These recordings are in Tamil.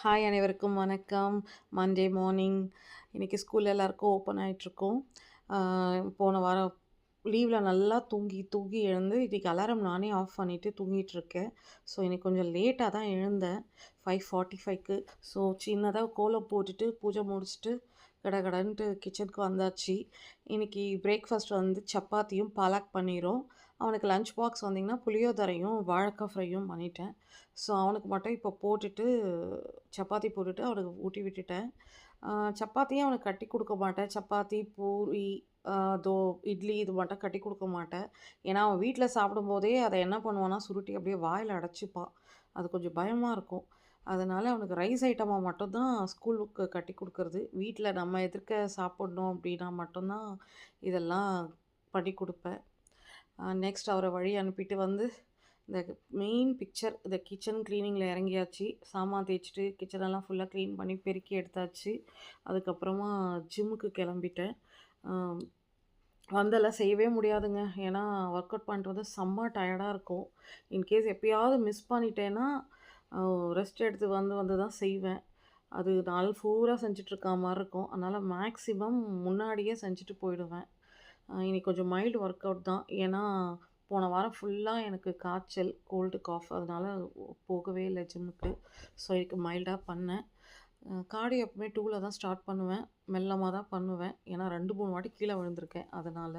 ஹாய் அனைவருக்கும் வணக்கம். Monday morning. இன்னைக்கு ஸ்கூல் எல்லாருக்கும் ஓப்பன் ஆயிட்டுருக்கும். போன வாரம் லீவ்ல நல்லா தூங்கி தூங்கி எழுந்து இன்னைக்கு அலாரம் நானே ஆஃப் பண்ணிட்டு தூங்கிட்டுருக்கேன். ஸோ இன்னைக்கு கொஞ்சம் லேட்டா தான் எழுந்தேன். 5:45க்கு. ஸோ சின்னதா கோலம் போட்டுட்டு, பூஜை முடிச்சுட்டு கடகடன்ட்டு கிச்சனுக்கு வந்தாச்சு. இன்னைக்கு பிரேக்ஃபாஸ்ட் வந்து சப்பாத்தியும், பாலக் பன்னீரும். அவனுக்கு லஞ்ச் பாக்ஸ் வந்தீங்கன்னா, புளியோதரையும், வாழைக்காய் ஃப்ரையும் பண்ணிட்டேன். ஸோ அவனுக்கு மட்டும் இப்போ போட்டுட்டு சப்பாத்தி போட்டுட்டு அவனுக்கு ஊட்டி விட்டுட்டேன். சப்பாத்தியும் அவனுக்கு கட்டி குடுக்க மாட்டேன். சப்பாத்தி, பூரி, அ தோ இட்லி இது மட்டும் கட்டி குடுக்க மாட்டேன். ஏன்னா, அவன் வீட்ல சாப்பிடும்போதே அத என்ன பண்ணுவான்னா, சுருட்டி அப்படியே வாயில அடைச்சுப்பான். அது கொஞ்சம் பயமா இருக்கும். அதனால அவனுக்கு ரைஸ் ஐட்டமா மட்டும் தான் ஸ்கூலுக்கு கட்டி குடுக்கறது. வீட்ல நம்ம எதிர்க்க சாப்பிடணும் அப்படின்னா மட்டும் தான் இதெல்லாம் பண்ணி குடுப்பேன். நெக்ஸ்ட் அவர வழி அனுப்பிட்டு வந்து இந்த மெயின் பிக்சர் இந்த கிச்சன் கிளீனிங்கில் இறங்கியாச்சு. சாமான் தேய்ச்சிட்டு கிச்சனெல்லாம் ஃபுல்லாக க்ளீன் பண்ணி பெருக்கி எடுத்தாச்சு. அதுக்கப்புறமா ஜிம்முக்கு கிளம்பிட்டேன். வந்தெல்லாம் செய்யவே முடியாதுங்க. ஏன்னா ஒர்க் அவுட் பண்ணிட்டு வந்து செம்ம டயர்டாக இருக்கும். இன்கேஸ் எப்பயாவது மிஸ் பண்ணிட்டேன்னா ரெஸ்ட் எடுத்து வந்து வந்து தான் செய்வேன். அது நாள் பூரா செஞ்சுட்ருக்கா மாரி இருக்கும். அதனால் மேக்ஸிமம் முன்னாடியே செஞ்சுட்டு போயிடுவேன். இன்னைக்கு கொஞ்சம் மைல்டு ஒர்க் அவுட் தான். ஏன்னா, போன வாரம் ஃபுல்லா எனக்கு காய்ச்சல், கோல்டு, காஃப் அதனால போகவே இல்ல ஜிம்முக்கு. ஸோ, இன்னைக்கு மைல்டா பண்ணேன். கார்டியோ எப்பவுமே 2ல தான் ஸ்டார்ட் பண்ணுவேன். மெல்லமா தான் பண்ணுவேன். ஏன்னா 2, 3 வாட்டி கீழ விழுந்திருக்கேன். அதனால.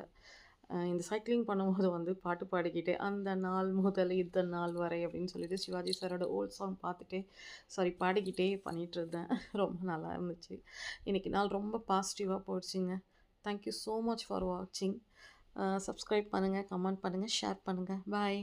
இந்த சைக்கிளிங் பண்ணும்போது வந்து பாட்டு பாடிக்கிட்டே, "அந்த நாள் முதல் இந்த நாள் வரை" அப்படின்னு சொல்லிட்டு சிவாஜி சாரோட ஓல்ட் சாங் பார்த்துட்டே பாடிக்கிட்டே பண்ணிட்டுருந்தேன். ரொம்ப நல்லா இருந்துச்சு. இன்னைக்கு நாள் ரொம்ப பாசிட்டிவா போயிடுச்சுங்க. Thank you so much for வாட்சிங். சப்ஸ்கிரைப் பண்ணுங்க, கமெண்ட் பண்ணுங்க, ஷேர் பண்ணுங்க. பாய்.